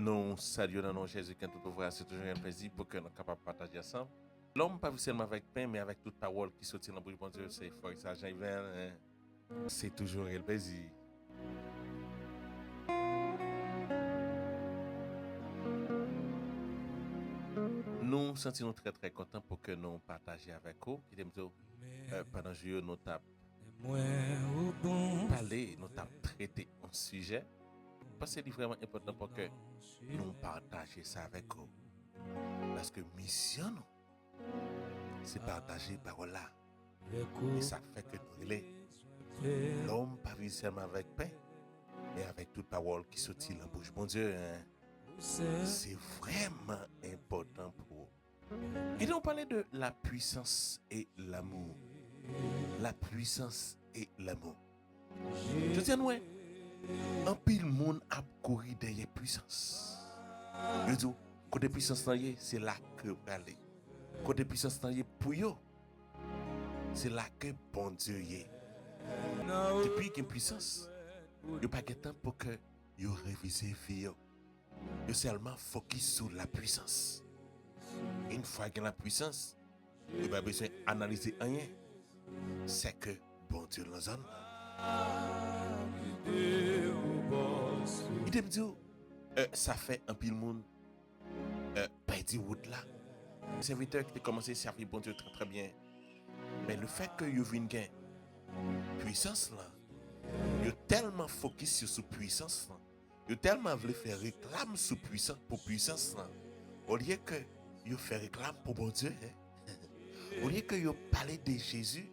Nous saluons dans nom de Jésus quand tout ouvert, c'est toujours un plaisir pour que nous soyons capables de partager ensemble. L'homme pas seulement avec pain, mais avec toute parole qui sortit dans la bouche de Dieu, c'est fort, ça, Jean-Yves, c'est toujours un plaisir. Nous sentons très très contents pour que nous partagions avec vous. Pendant que nous avons parlé, nous avons traité un sujet. Parce que c'est vraiment important pour que nous partagions ça avec vous. Parce que mission, c'est partager la parole là. Et ça fait que nous relais. L'homme pas vivre seulement avec pain, mais avec toute parole qui sortit dans la bouche. Mon Dieu, c'est vraiment important pour vous. Et nous parlons de la puissance et l'amour. La puissance et l'amour. Je tiens, ouais. Un pile monde a couru derrière puissance. Je dis, côté puissance c'est là que vous allez. Côté puissance pour vous, c'est là que bon Dieu est. Depuis qu'il y a puissance, il n'y a pas de temps pour que vous révisez vie. Vous seulement focus sur la puissance. Une fois qu'il y a la puissance, vous n'avez pas besoin d'analyser rien. C'est que bon Dieu nous donne. Il te dit, ça fait un pile monde perdu route là. Le serviteur qui a commencé à servir bon Dieu très très bien. Mais le fait que vous venez gagner puissance là, vous tellement focus sur cette puissance là, vous tellement voulu faire réclame sur puissance pour puissance là, au lieu que vous faire réclame pour bon Dieu, hein? Au lieu que vous parlez de Jésus,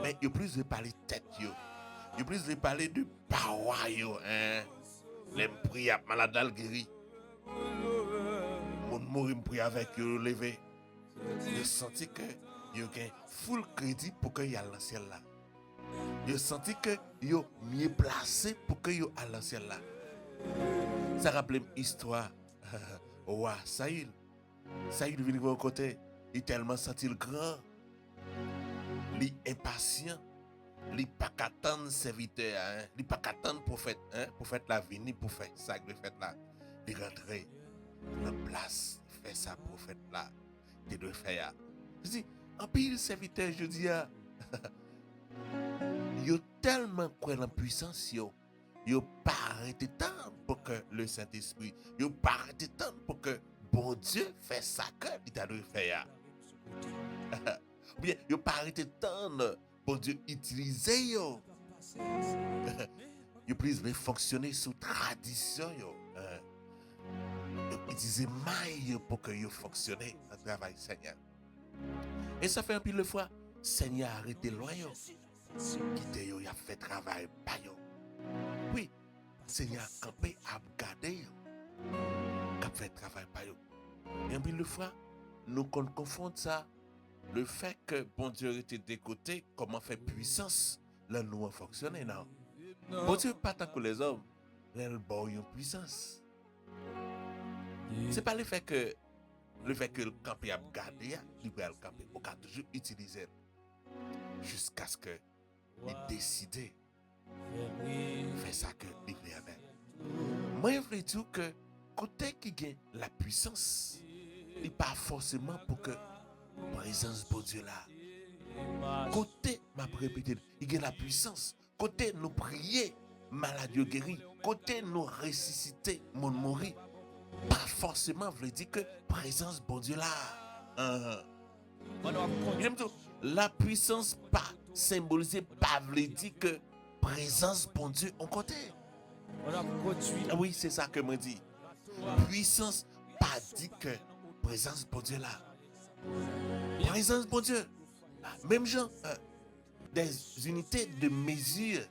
mais vous plus de parler de tête yo. Vous plus de parler de power yo, hein? Les prières malades guéri. Mon mourir prier avec eux lever. Je senti que yo gain full crédit pour que y a l'ancien là. Je senti que yo mieux placé pour que yo à l'ancien là. Ça rappelle l'histoire ouais, Saïl. Saïl vient de côté, il tellement senti le grand. Il impatient. Il pas qu'attendre serviteur, hein? Il pas qu'attendre prophète, hein? Prophète la venir pour faire ça que le fait là. Il rentrer dans la place, il fait ça prophète là. Il doit faire. Je dis, en pile serviteur, je dis, yo tellement quoi en puissance yo. Yo pas arrêté temps pour que le Saint-Esprit, yo pas arrêté temps pour que bon Dieu fait ça que il doit faire. Ou bien yo pas arrêté temps bon Dieu utiliser yo. Yo plus de fonctionner sous tradition yo. Yo utiliser maille pour que yo fonctionne dans le travail Seigneur. Et ça fait un pile de fois Seigneur arrêté loin yo. Quitte yo, y a fait travail pas yo. Oui, Seigneur campé a gardé yo. Qu'a fait travail pas yo. Et un pile de fois nous confondons ça le fait que bon Dieu était de côté, comment faire puissance, là nous a fonctionné, non. Bon Dieu pas tant que les hommes, là le bon une puissance. C'est pas le fait que le campé a gardé, il va le camper, on a toujours utilisé jusqu'à ce que il décide faire ça que il veut avec. Moi je veux dire que côté qui gagne la puissance, il pas forcément pour que présence de Dieu là. Côté, m'a répété, il y a la puissance. Côté, nous prier, maladie guéri. Côté, nous ressusciter, mon mourir. Pas forcément, veut dire que présence de Dieu là. La puissance pas symbolisée, pas veut dire que présence de Dieu en côté. Oui, c'est ça que me dit. Puissance pas dit que présence de Dieu là. Présence de Dieu. Même gens, des unités de mesure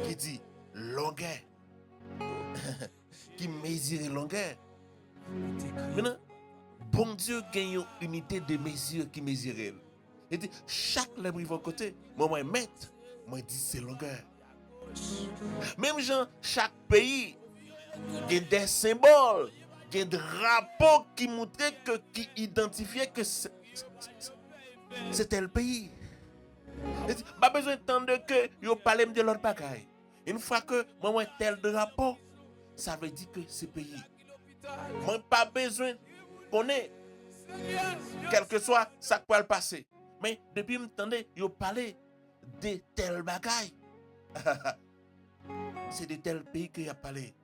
qui dit longueur, qui mesure longueur. Maintenant, bon Dieu gagne une unité de mesure qui mesure. Il dit chaque lèvre va côté, moi mettre, moi dit c'est longueur. Même gens, chaque pays a des symboles, des drapeaux qui montraient que qui identifiaient que c'était le pays. Pas besoin d'entendre que yo parle de l'autre bagaille. Une fois que moi tel drapeau, ça veut dire que c'est pays. Moi, pas besoin qu'on ait, quel que soit ça qui va le passer. Mais depuis m'entendez, yo parler de tel bagaille. C'est de tel pays qu'il a parlé.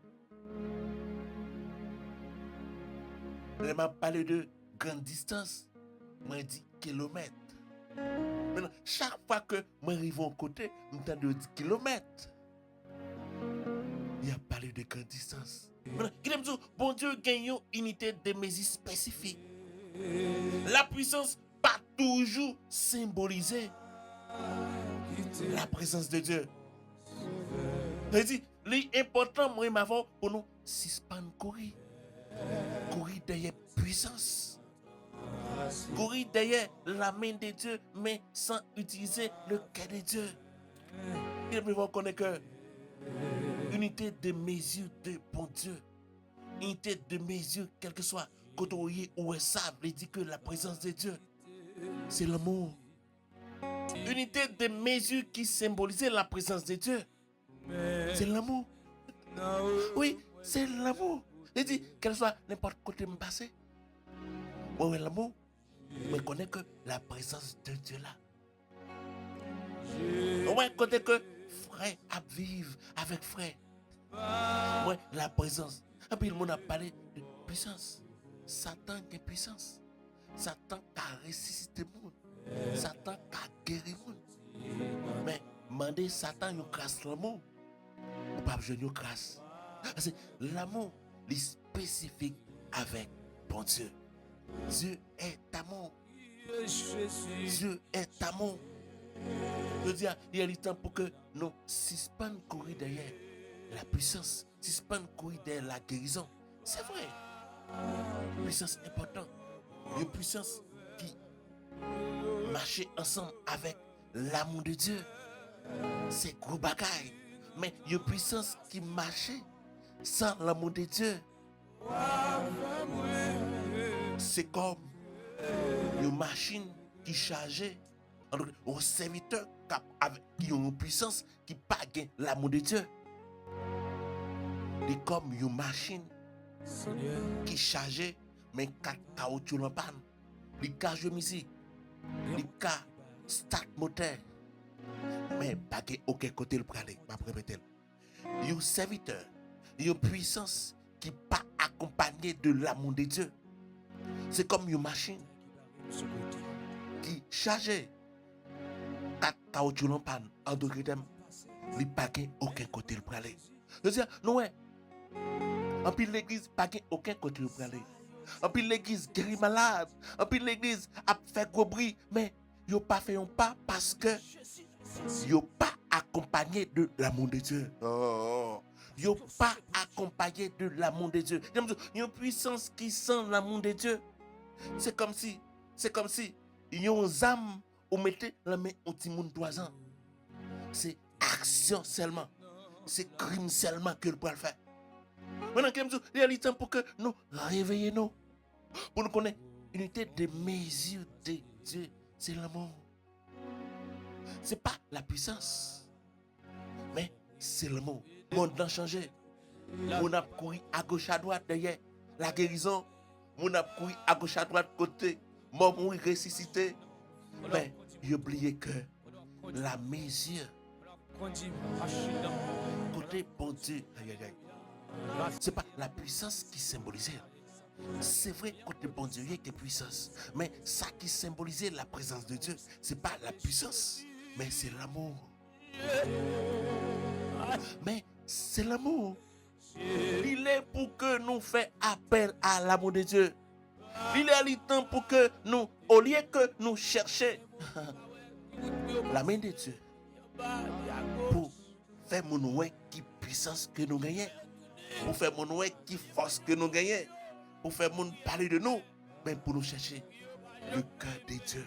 Il m'a parlé de grande distance. Moi, 10 kilomètres. Maintenant, chaque fois que moi arrive à côté, m'entend de 10 kilomètres. Il a parlé de grande distance. Maintenant, il aime dire, bon Dieu gagne une unité de mesure spécifique. La puissance pas toujours symbolisée la présence de Dieu. L'important, moi, m'avons pour nous, suspendre courir. Courir derrière puissance. Courir derrière la main de Dieu, mais sans utiliser le cœur de Dieu. Il me connaître que unité de mesure de bon Dieu. Unité de mesure, quel que soit, quand on y est ou ça, veut dire que la présence de Dieu, c'est l'amour. Unité de mesure qui symbolisait la présence de Dieu, c'est l'amour. Oui, c'est l'amour. Il dit, quel soit n'importe côté me passer. Moi, l'amour, je connais que la présence de Dieu là. Ouais, côté que frère à vivre avec frère. Ouais, la présence. Et puis le monde a parlé de puissance. Satan a puissance. Satan a ressuscité le monde. Satan a guéri le monde. Mais demander Satan une grâce l'amour. Ou pas besoin de grâce. C'est l'amour, est spécifique avec bon Dieu. Dieu est amour. Dieu est amour. Je veux dire, il y a le temps pour que nous suspendons courir derrière la puissance, suspendons courir derrière la guérison. C'est vrai. Une puissance importante. Une puissance qui marche ensemble avec l'amour de Dieu. C'est gros bagaille. Mais une puissance qui marche sans l'amour de Dieu. C'est comme une machine qui chargeait un serviteur qui a une puissance qui n'a pas l'amour de Dieu. C'est comme une machine qui chargeait mais qui caoutchouc en panne. Il a joué musique. Il a start moteur. Mais pas aucun côté le praler. Un serviteur, une puissance qui n'est pas accompagnée de l'amour de Dieu. C'est comme une machine qui charge 4 caoutchouc en panne en degré d'âme. Il n'y a pas aucun côté le praler. Je veux dire, non, en plus l'église n'a pas aucun côté le praler. En plus l'église guérit malade. En plus l'église a fait gros bruit. Mais il n'a pas fait un pas parce que il n'a pas accompagné de l'amour de Dieu. Il n'a pas accompagné de l'amour de Dieu. Il y a une puissance qui sent l'amour de Dieu. C'est comme si, il y a une âme où mettez la main au petit monde 3 ans. C'est action seulement. C'est crime seulement que le peut le faire. Maintenant, il y a le temps pour que nous réveillons. Pour nous connaître l'unité de mesure de Dieu. C'est l'amour. Ce n'est pas la puissance. Mais c'est l'amour. Le monde a changé. On a couru à gauche à droite derrière la guérison. On a couru à gauche à droite côté. Mort mourir ressuscité. Mais il oublié que la mesure côté bon Dieu. Ce n'est pas la puissance qui symbolisait. C'est vrai côté bon Dieu, il y a des puissances. Mais ça qui symbolisait la présence de Dieu, ce n'est pas la puissance, mais c'est l'amour. Mais c'est l'amour. Il est pour que nous fassions appel à l'amour de Dieu. Il est le temps pour que nous, au lieu que nous cherchions la main de Dieu, pour faire mon ouais qui puissance que nous gagnons, pour faire mon ouais qui force que nous gagnons, pour faire mon parler de nous, mais pour nous chercher le cœur de Dieu.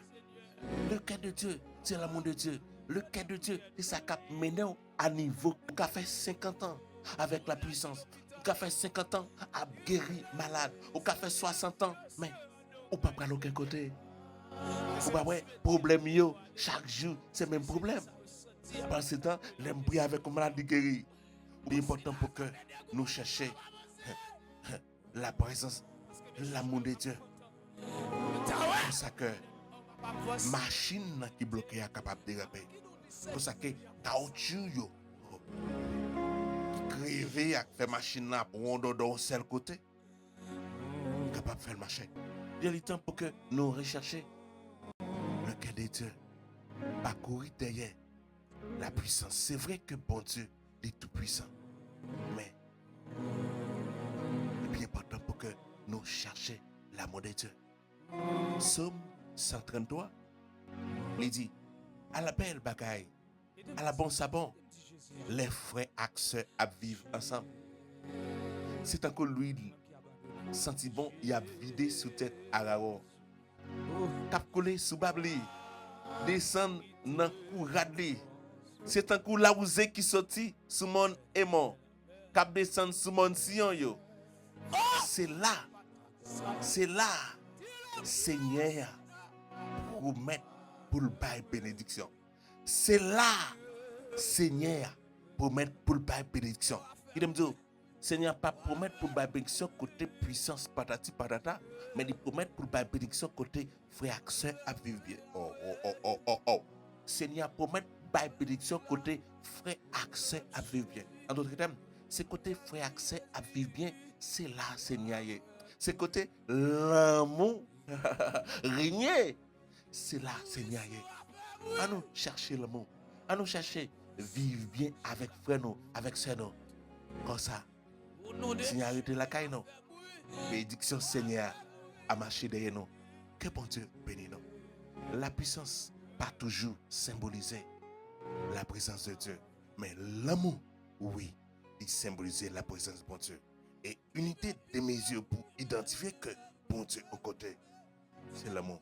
Le cœur de Dieu, c'est l'amour de Dieu. Le cœur de Dieu, c'est ça qui mène à niveau. Qui a fait 50 ans avec la puissance. Qui a fait 50 ans à guérir malade. Ou qui a fait 60 ans, mais on ne peut pas aller aucun côté. Ou pas ouais, problème yo, chaque jour, c'est le même problème. Pendant ce temps, l'aime prier avec un malade guéri. Il est important pour que nous cherchions la présence, l'amour de Dieu. Pour ça que machine qui bloquée est capable de déraper. Pour ça que caoutchouc yo crevé à faire machine là pour on dans un seul côté. Capable de faire marcher. Il y a le temps pour que nous recherchions le cœur de Dieu. Pas courir derrière la puissance. C'est vrai que bon Dieu est tout puissant. Mais il est bien important pour que nous cherchions l'amour de Dieu. Somme 133, il dit, à la belle bagaille, à la bon sabon, les frères acteurs à vivre ensemble. C'est encore l'huile, senti bon, il a vidé sous tête à la haut. Cap collé sous babli, descend dans cou radli. C'est un coup la ouzé qui sorti sous mon aimant. Cap descend sous mon sillon yo. C'est là, Seigneur, pour mettre pour le bail bénédiction. C'est là, Seigneur, pour mettre pour le bail bénédiction. Il me dit, Seigneur, pas promettre pour le bail bénédiction côté puissance patati patata, mais il promet pour le bail bénédiction côté frère accès à vivre bien. Oh. Seigneur, promettre bail bénédiction côté frère accès à vivre bien. En d'autres termes, c'est côté frère accès à vivre bien, c'est là, Seigneur. C'est côté l'amour régner. C'est là, Seigneur. À nous chercher l'amour. À nous chercher vivre bien avec frère nous, avec sœur nous. Comme ça. Seigneur, arrêtez la caille nous. Bénédiction Seigneur a marché derrière nous. Que bon Dieu bénisse nous. La puissance pas toujours symbolisée la présence de Dieu, mais l'amour, oui, il symbolisait la présence de bon Dieu. Et unité de mes yeux pour identifier que bon Dieu au côté, c'est l'amour.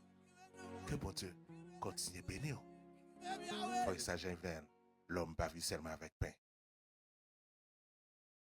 Que bon Dieu continue à bénir. Pour ça, j'invente l'homme pas vivre seulement avec pain.